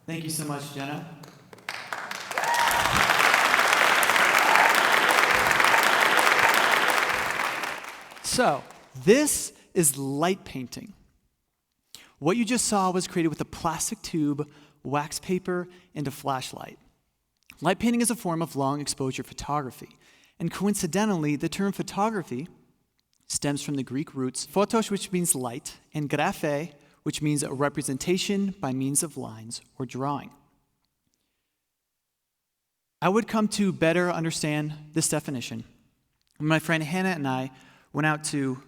Thank you so much, Jenna. So, this is light painting. What you just saw was created with a plastic tube, wax paper, and a flashlight. Light painting is a form of long exposure photography. And coincidentally, the term photography stems from the Greek roots photos, which means light, and graphe, which means a representation by means of lines or drawing. I would come to better understand this definition when my friend Hannah and I went out to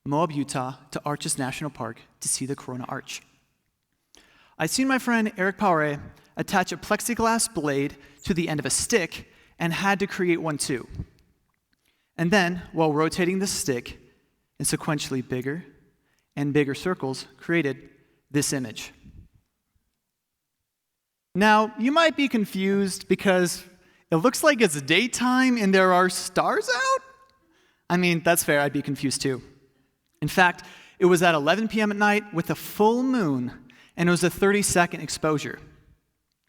Moab, Utah, to Arches National Park to see the Corona Arch. I'd seen my friend Eric Poiré attach a plexiglass blade to the end of a stick and had to create one too. And then, while rotating the stick in sequentially bigger and bigger circles, created this image. Now, you might be confused because it looks like it's daytime and there are stars out. I mean, that's fair, I'd be confused too. In fact, it was at 11 p.m. at night with a full moon, and it was a 30-second exposure.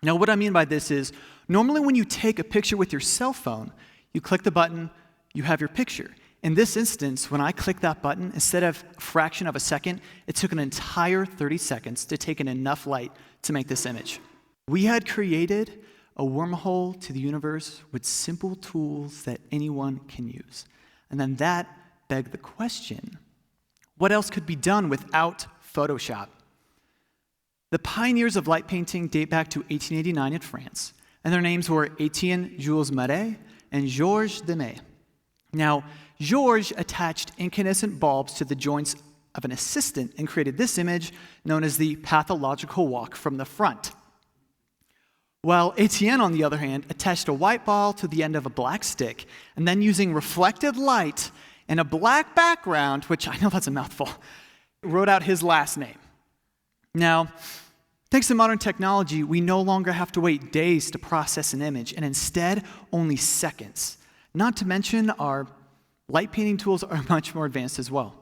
Now, what I mean by this is, normally when you take a picture with your cell phone, you click the button, you have your picture. In this instance, when I clicked that button, instead of a fraction of a second, it took an entire 30 seconds to take in enough light to make this image. We had created a wormhole to the universe with simple tools that anyone can use. And then that begged the question, what else could be done without Photoshop? The pioneers of light painting date back to 1889 in France, and their names were Etienne Jules Marais and Georges Demey. Now, Georges attached incandescent bulbs to the joints of an assistant and created this image known as the pathological walk from the front. While Etienne, on the other hand, attached a white ball to the end of a black stick, and then using reflected light and a black background, which I know that's a mouthful, wrote out his last name. Now, thanks to modern technology, we no longer have to wait days to process an image, and instead, only seconds. Not to mention, our light painting tools are much more advanced as well.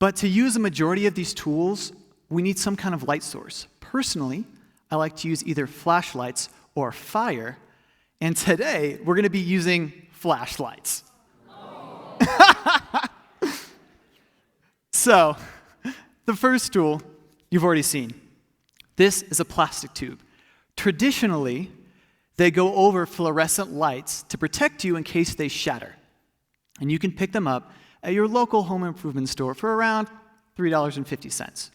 But to use a majority of these tools, we need some kind of light source. Personally, I like to use either flashlights or fire, and today we're going to be using flashlights. So, the first tool you've already seen. This is a plastic tube. Traditionally, they go over fluorescent lights to protect you in case they shatter. And you can pick them up at your local home improvement store for around $3.50.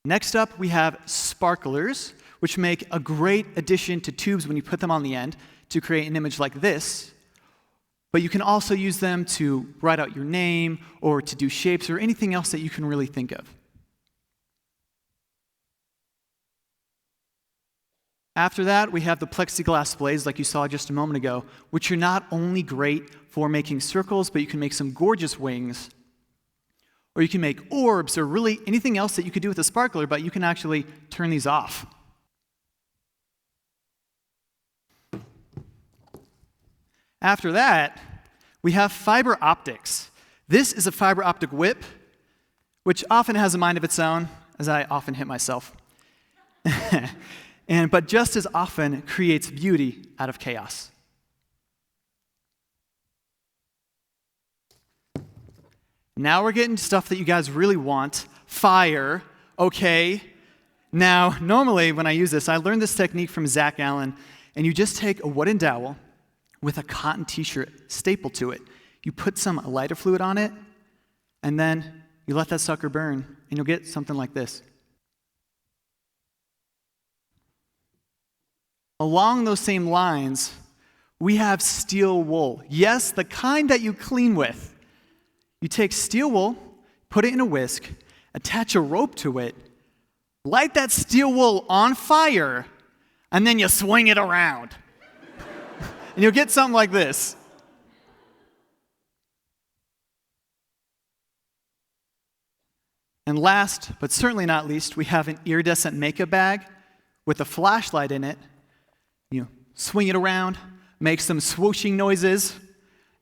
Next up, we have sparklers, which make a great addition to tubes when you put them on the end to create an image like this. But you can also use them to write out your name or to do shapes or anything else that you can really think of. After that, we have the plexiglass blades like you saw just a moment ago, which are not only great for making circles, but you can make some gorgeous wings. Or you can make orbs or really anything else that you could do with a sparkler, but you can actually turn these off. After that, we have fiber optics. This is a fiber optic whip, which often has a mind of its own, as I often hit myself. But just as often creates beauty out of chaos. Now we're getting to stuff that you guys really want, fire, okay? Now, normally when I use this, I learned this technique from Zach Allen, and you just take a wooden dowel with a cotton t-shirt stapled to it. You put some lighter fluid on it, and then you let that sucker burn, and you'll get something like this. Along those same lines, we have steel wool. Yes, the kind that you clean with. You take steel wool, put it in a whisk, attach a rope to it, light that steel wool on fire, and then you swing it around. And you'll get something like this. And last, but certainly not least, we have an iridescent makeup bag with a flashlight in it. You swing it around, make some swooshing noises,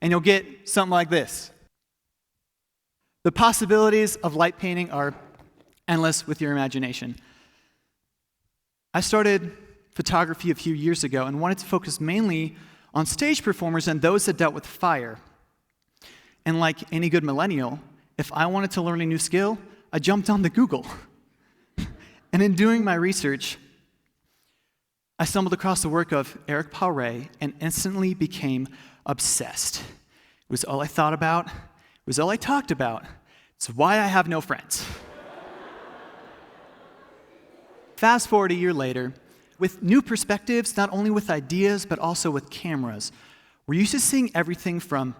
and you'll get something like this. The possibilities of light painting are endless with your imagination. I started photography a few years ago and wanted to focus mainly on stage performers and those that dealt with fire. And like any good millennial, if I wanted to learn a new skill, I jumped on the Google. And in doing my research, I stumbled across the work of Eric Pauret and instantly became obsessed. It was all I thought about. It was all I talked about. It's why I have no friends. Fast forward a year later, with new perspectives, not only with ideas, but also with cameras. We're used to seeing everything from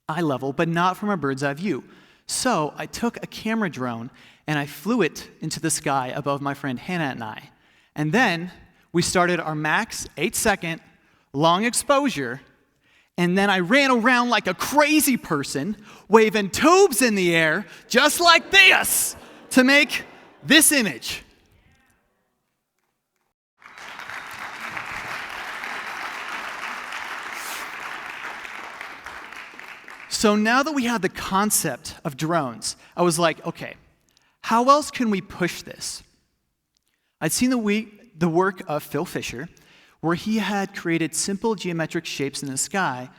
eye level, but not from a bird's eye view. So I took a camera drone and I flew it into the sky above my friend Hannah and I. And then we started our max 8-second long exposure, and then I ran around like a crazy person, waving tubes in the air, just like this, to make this image. So now that we had the concept of drones, I was like, okay, how else can we push this? I'd seen the work of Phil Fisher, where he had created simple geometric shapes in the sky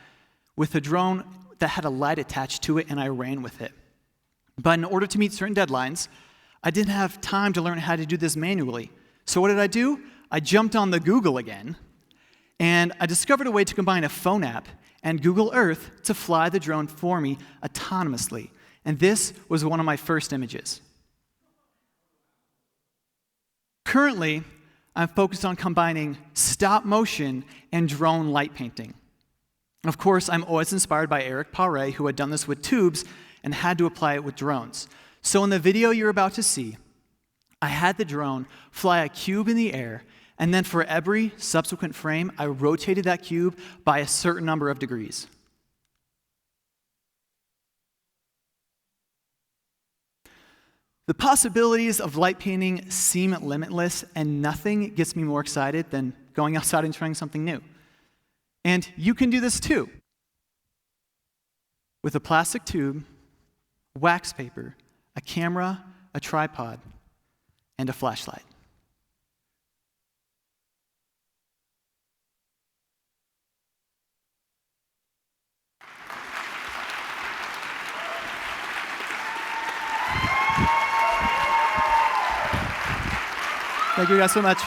with a drone that had a light attached to it, and I ran with it. But in order to meet certain deadlines, I didn't have time to learn how to do this manually. So what did I do? I jumped on the Google again, and I discovered a way to combine a phone app and Google Earth to fly the drone for me autonomously. And this was one of my first images. Currently, I'm focused on combining stop motion and drone light painting. Of course, I'm always inspired by Eric Pauret, who had done this with tubes and had to apply it with drones. So in the video you're about to see, I had the drone fly a cube in the air, and then for every subsequent frame, I rotated that cube by a certain number of degrees. The possibilities of light painting seem limitless, and nothing gets me more excited than going outside and trying something new. And you can do this too. With a plastic tube, wax paper, a camera, a tripod, and a flashlight. Thank you guys so much.